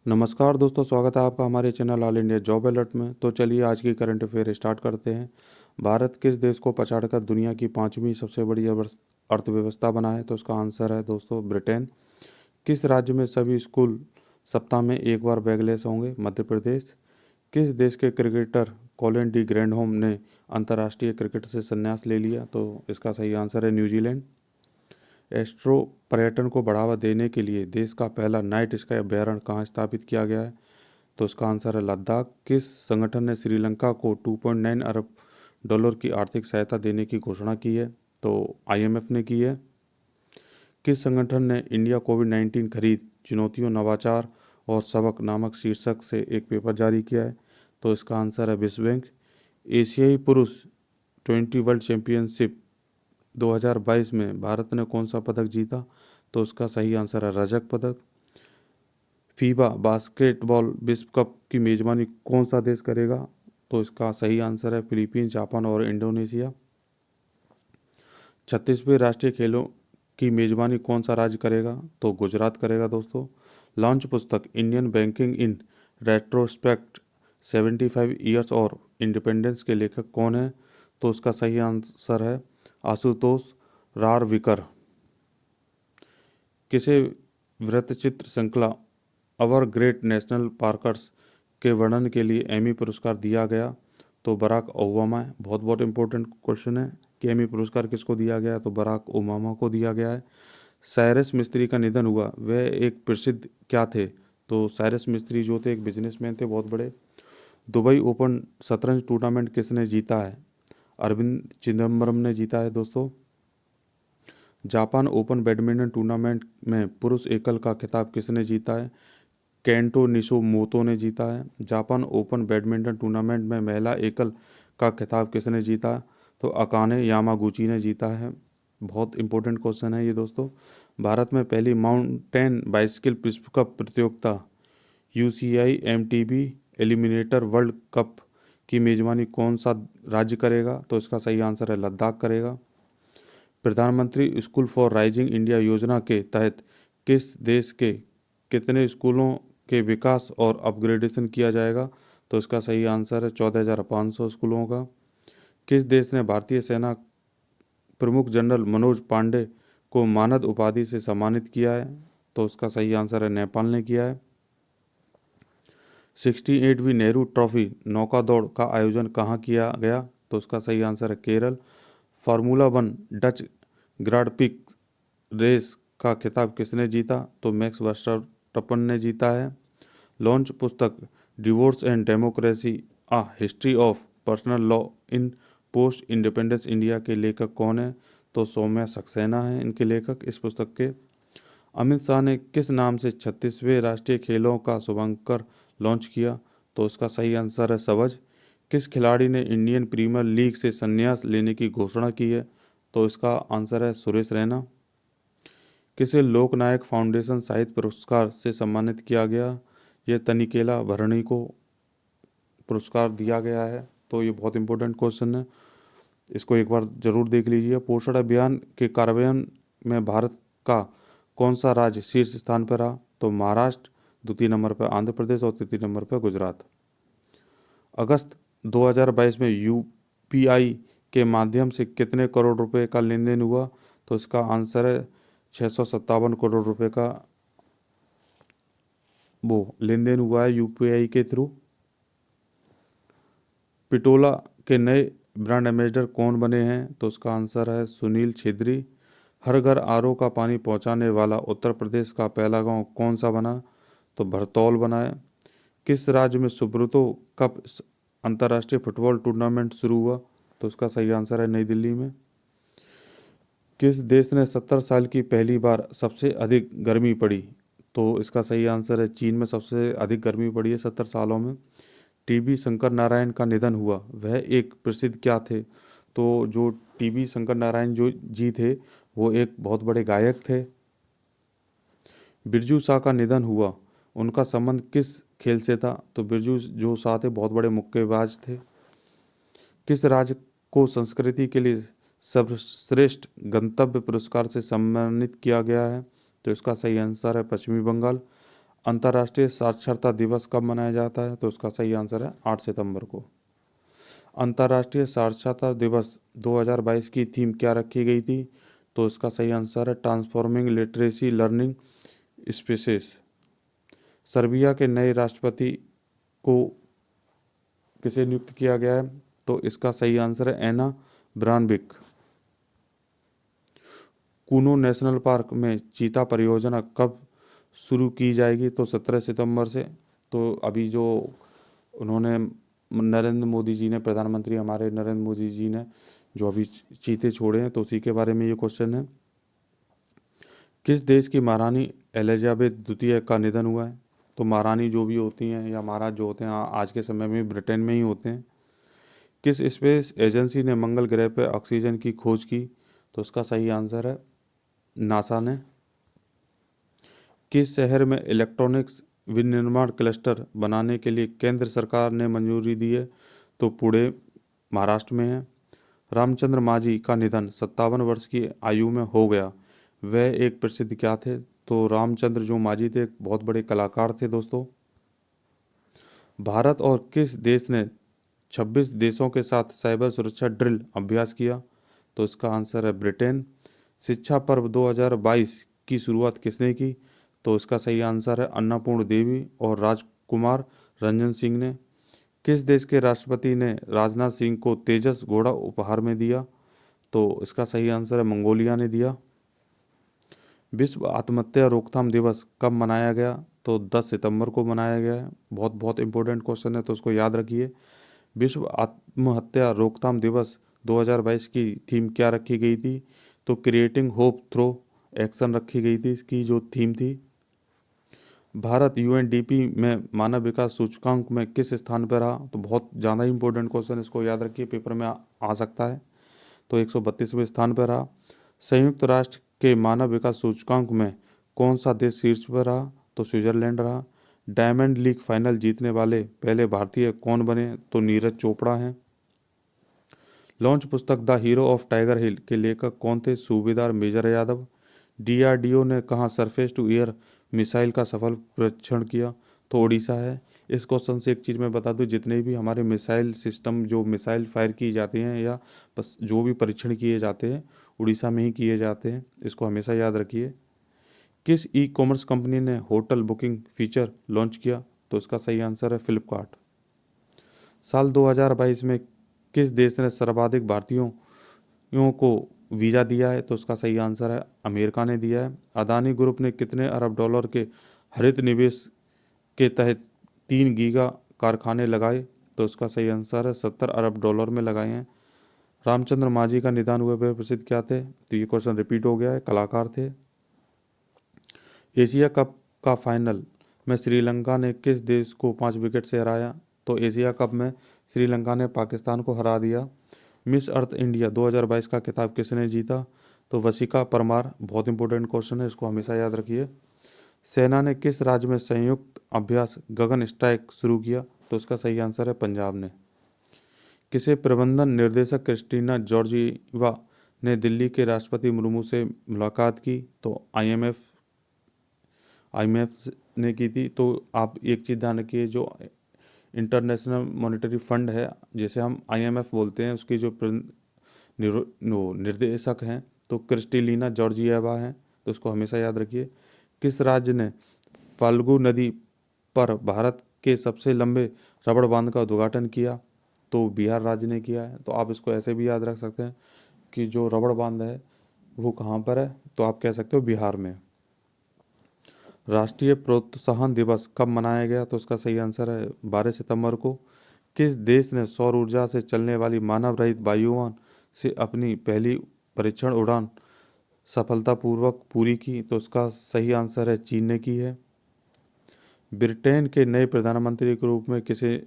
नमस्कार दोस्तों, स्वागत है आपका हमारे channel all India job alert में। तो चलिए आज की करंट अफेयर स्टार्ट करते हैं। भारत किस देश को पछाड़कर दुनिया की पांचवी सबसे बड़ी अर्थव्यवस्था बना है? तो इसका आंसर है दोस्तों ब्रिटेन। किस राज्य में सभी स्कूल सप्ताह में एक बार बैगलेस होंगे? मध्य प्रदेश। किस देश के क्रिकेटर कॉलिन डी ग्रैंडहोम ने अंतर्राष्ट्रीय क्रिकेट से संन्यास ले लिया? तो इसका सही आंसर है न्यूजीलैंड। एस्ट्रो पर्यटन को बढ़ावा देने के लिए देश का पहला नाइट स्काई अभ्यारण्य कहाँ स्थापित किया गया है? तो इसका आंसर है लद्दाख। किस संगठन ने श्रीलंका को 2.9 अरब डॉलर की आर्थिक सहायता देने की घोषणा की है? तो आईएमएफ ने की है। किस संगठन ने इंडिया कोविड-19 खरीद चुनौतियों, नवाचार और सबक नामक शीर्षक से एक पेपर जारी किया है? तो इसका आंसर है विश्व बैंक। एशियाई पुरुष 20 वर्ल्ड चैंपियनशिप 2022 में भारत ने कौन सा पदक जीता? तो उसका सही आंसर है रजत पदक। फीबा बास्केटबॉल विश्व कप की मेजबानी कौन सा देश करेगा? तो इसका सही आंसर है फिलीपींस, जापान और इंडोनेशिया। 36वें राष्ट्रीय खेलों की मेजबानी कौन सा राज्य करेगा? तो गुजरात करेगा दोस्तों। लॉन्च पुस्तक Indian banking in retrospect 75 years और इंडिपेंडेंस के लेखक कौन है? तो उसका सही आंसर है आशुतोष रारविकर। किसे वृत्तचित्र श्रृंखला अवर ग्रेट नेशनल पार्कर्स के वर्णन के लिए एमी पुरस्कार दिया गया? तो बराक ओबामा है। बहुत बहुत इंपॉर्टेंट क्वेश्चन है कि एमी पुरस्कार किसको दिया गया? तो बराक ओबामा को दिया गया है। साइरस मिस्त्री का निधन हुआ, वह एक प्रसिद्ध क्या थे? तो साइरस मिस्त्री जो थे एक बिजनेसमैन थे बहुत बड़े। दुबई ओपन शतरंज टूर्नामेंट किसने जीता है? अरविंद चिदम्बरम ने जीता है दोस्तों। जापान ओपन बैडमिंटन टूर्नामेंट में पुरुष एकल का खिताब किसने जीता है? केंटो निशोमोतो ने जीता है। जापान ओपन बैडमिंटन टूर्नामेंट में महिला एकल का खिताब किसने जीता? तो अकाने यामागुची ने जीता है। बहुत इंपॉर्टेंट क्वेश्चन है ये दोस्तों। भारत में पहली माउंटेन बाइसिकल विश्व कप प्रतियोगिता UCI MTB eliminator world cup की मेजबानी कौन सा राज्य करेगा? तो इसका सही आंसर है लद्दाख करेगा। प्रधानमंत्री स्कूल फॉर राइजिंग इंडिया योजना के तहत किस देश के कितने स्कूलों के विकास और अपग्रेडेशन किया जाएगा? तो इसका सही आंसर है 14,500 स्कूलों का। किस देश ने भारतीय सेना प्रमुख जनरल मनोज पांडे को मानद उपाधि से सम्मानित किया है? तो उसका सही आंसर है नेपाल ने किया है। 68वीं नेहरू ट्रॉफी नौका दौड़ का आयोजन कहाँ किया गया? तो उसका सही आंसर है Kerala. Formula one Dutch grand prix race का खिताब किसने जीता? तो मैक्स वर्स्टप्पन ने जीता है। लॉन्च पुस्तक divorce and democracy a history of personal law in post independence India के लेखक कौन है? तो सौम्या सक्सेना है इनके लेखक इस पुस्तक के। अमित शाह ने किस नाम से 36वें राष्ट्रीय खेलों का शुभांकर लॉन्च किया? तो इसका सही आंसर है सवज। किस खिलाड़ी ने इंडियन प्रीमियर लीग से संन्यास लेने की घोषणा की है? तो इसका आंसर है सुरेश रैना। किसे लोकनायक फाउंडेशन साहित्य पुरस्कार से सम्मानित किया गया? यह तनिकेला भरणी को पुरस्कार दिया गया है। तो ये बहुत इंपॉर्टेंट क्वेश्चन है, इसको एक बार जरूर देख लीजिए। पोषण अभियान के कार्यान्वयन में भारत का कौन सा राज्य शीर्ष स्थान पर रहा? तो महाराष्ट्र, द्वितीय नंबर पर आंध्र प्रदेश और तृतीय नंबर पर गुजरात। अगस्त 2022 में यूपीआई के माध्यम से कितने करोड़ रुपए का लेन देन हुआ? तो इसका आंसर है 657 करोड़ रुपए का वो लेन देन हुआ है यूपीआई के थ्रू। पिटोला के नए ब्रांड एम्बेसडर कौन बने हैं? तो उसका आंसर है सुनील छेत्री। हर घर आरओ का पानी पहुंचाने वाला उत्तर प्रदेश का पहला गांव कौन सा बना? तो भरतौल बना है। किस राज्य में सुब्रतो कप अंतर्राष्ट्रीय फुटबॉल टूर्नामेंट शुरू हुआ? तो उसका सही आंसर है नई दिल्ली में। किस देश ने 70 साल की पहली बार सबसे अधिक गर्मी पड़ी? तो इसका सही आंसर है चीन में सबसे अधिक गर्मी पड़ी है 70 सालों में। टीबी शंकर नारायण का निधन हुआ, वह एक प्रसिद्ध क्या थे? तो जो टीबी शंकर नारायण जो जी थे वो एक बहुत बड़े गायक थे। बिरजू शाह का निधन हुआ, उनका संबंध किस खेल से था? तो बिरजू जो शाह थे बहुत बड़े मुक्केबाज थे। किस राज्य को संस्कृति के लिए सर्वश्रेष्ठ गंतव्य पुरस्कार से सम्मानित किया गया है? तो इसका सही आंसर है पश्चिमी बंगाल। अंतर्राष्ट्रीय साक्षरता दिवस कब मनाया जाता है? तो इसका सही आंसर है 8 सितंबर को। अंतर्राष्ट्रीय साक्षरता दिवस 2022 की थीम क्या रखी गई थी? तो इसका सही आंसर है transforming literacy learning spaces. Serbia के नए राष्ट्रपति को किसे नियुक्त किया गया है? तो इसका सही आंसर है एना ब्रानबिक। कूनो नेशनल पार्क में चीता परियोजना कब शुरू की जाएगी? तो 17 सितंबर से। तो अभी जो उन्होंने नरेंद्र मोदी जी ने, प्रधानमंत्री हमारे नरेंद्र मोदी जी ने जो अभी चीते छोड़े हैं, तो उसी के बारे में ये क्वेश्चन है। किस देश की महारानी एलिजाबेथ द्वितीय का निधन हुआ है? तो महारानी जो भी होती हैं या महाराज जो होते हैं आज के समय में ब्रिटेन में ही होते हैं। किस स्पेस एजेंसी ने मंगल ग्रह पर ऑक्सीजन की खोज की? तो उसका सही आंसर है नासा ने। किस शहर में इलेक्ट्रॉनिक्स विनिर्माण क्लस्टर बनाने के लिए केंद्र सरकार ने मंजूरी दी है? तो पुणे महाराष्ट्र में है। रामचंद्र मांझी का निधन 57 वर्ष की आयु में हो गया, वह एक प्रसिद्ध क्या थे? तो रामचंद्र जो मांझी थे एक बहुत बड़े कलाकार थे दोस्तों। भारत और किस देश ने 26 देशों के साथ साइबर सुरक्षा ड्रिल अभ्यास किया? तो इसका आंसर है ब्रिटेन। शिक्षा पर्व 2022 की शुरुआत किसने की? तो इसका सही आंसर है अन्नपूर्ण देवी और राजकुमार रंजन सिंह ने। किस देश के राष्ट्रपति ने राजनाथ सिंह को तेजस घोड़ा उपहार में दिया? तो इसका सही आंसर है मंगोलिया ने दिया। विश्व आत्महत्या रोकथाम दिवस कब मनाया गया? तो 10 सितंबर को मनाया गया है। बहुत बहुत इंपॉर्टेंट क्वेश्चन है, तो उसको याद रखिए। विश्व आत्महत्या रोकथाम दिवस 2022 की थीम क्या रखी गई थी? तो क्रिएटिंग होप थ्रो एक्शन रखी गई थी, इसकी जो थीम थी। भारत यूएनडीपी में मानव विकास सूचकांक में किस स्थान पर रहा? तो बहुत ज़्यादा इंपॉर्टेंट क्वेश्चन, इसको याद रखिए, पेपर में आ सकता है। तो 132वें स्थान पर रहा। संयुक्त राष्ट्र के मानव विकास सूचकांक में कौन सा देश शीर्ष पर रहा? तो स्विट्जरलैंड रहा। डायमंड लीग फाइनल जीतने वाले पहले भारतीय कौन बने? तो नीरज चोपड़ा हैं। लॉन्च पुस्तक द हीरो ऑफ टाइगर हिल के लेखक कौन थे? सूबेदार मेजर यादव। डीआरडीओ ने कहाँ सरफेस टू एयर मिसाइल का सफल परीक्षण किया? तो उड़ीसा है। इस क्वेश्चन से एक चीज़ मैं बता दूं, जितने भी हमारे मिसाइल सिस्टम जो मिसाइल फायर की जाती हैं या बस जो भी परीक्षण किए जाते हैं उड़ीसा में ही किए जाते हैं, इसको हमेशा याद रखिए। किस ई कॉमर्स कंपनी ने होटल बुकिंग फीचर लॉन्च किया? तो इसका सही आंसर है फ्लिपकार्ट। साल 2022 में किस देश ने सर्वाधिक भारतीयों को वीज़ा दिया है? तो उसका सही आंसर है अमेरिका ने दिया है। अदानी ग्रुप ने कितने अरब डॉलर के हरित निवेश के तहत 3 गीगा कारखाने लगाए? तो उसका सही आंसर है 70 अरब डॉलर में लगाए हैं। रामचंद्र मांझी का निधन हुए वे प्रसिद्ध क्या थे? तो ये क्वेश्चन रिपीट हो गया है, कलाकार थे। एशिया कप का फाइनल में श्रीलंका ने किस देश को 5 विकेट से हराया? तो एशिया कप में श्रीलंका ने पाकिस्तान को हरा दिया। मिस अर्थ इंडिया 2022 का खिताब किसने जीता? तो वशिका परमार। बहुत इंपॉर्टेंट क्वेश्चन है, इसको हमेशा याद रखिए। सेना ने किस राज्य में संयुक्त अभ्यास गगन स्ट्राइक शुरू किया? तो इसका सही आंसर है पंजाब ने। किसे प्रबंधन निर्देशक क्रिस्टीना जॉर्जिवा ने दिल्ली के राष्ट्रपति मुर्मू से मुलाकात की? तो आईएमएफ ने की थी। तो आप एक चीज़ ध्यान रखिए, जो इंटरनेशनल मॉनेटरी फंड है जिसे हम आईएमएफ बोलते हैं, उसकी जो निर्देशक हैं तो क्रिस्टेलिना जॉर्जिएवा हैं, तो उसको हमेशा याद रखिए। किस राज्य ने फाल्गु नदी पर भारत के सबसे लंबे रबड़ बांध का उद्घाटन किया? तो बिहार राज्य ने किया है। तो आप इसको ऐसे भी याद रख सकते हैं कि जो रबड़ बांध है वो कहाँ पर है, तो आप कह सकते हो बिहार में। राष्ट्रीय प्रोत्साहन दिवस कब मनाया गया? तो उसका सही आंसर है 12 सितंबर को। किस देश ने सौर ऊर्जा से चलने वाली मानव रहित वायुयान से अपनी पहली परीक्षण उड़ान सफलतापूर्वक पूरी की? तो उसका सही आंसर है चीन ने की है। ब्रिटेन के नए प्रधानमंत्री के रूप में किसे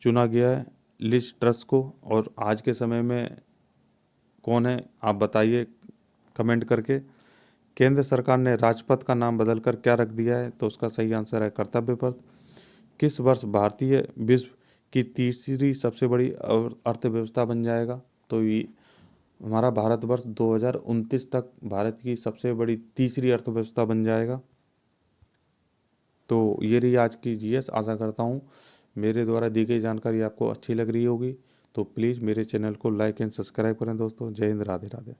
चुना गया है? लिज ट्रस को। और आज के समय में कौन है आप बताइए कमेंट करके। केंद्र सरकार ने राजपथ का नाम बदलकर क्या रख दिया है? तो उसका सही आंसर है कर्तव्य पथ। किस वर्ष भारतीय विश्व की तीसरी सबसे बड़ी अर्थव्यवस्था बन जाएगा? तो ये हमारा भारतवर्ष 2029 तक भारत की सबसे बड़ी तीसरी अर्थव्यवस्था बन जाएगा। तो ये रही आज की जीएस। आशा करता हूँ मेरे द्वारा दी गई जानकारी आपको अच्छी लग रही होगी। तो प्लीज़ मेरे चैनल को लाइक एंड सब्सक्राइब करें दोस्तों। जय हिंद, राधे राधे।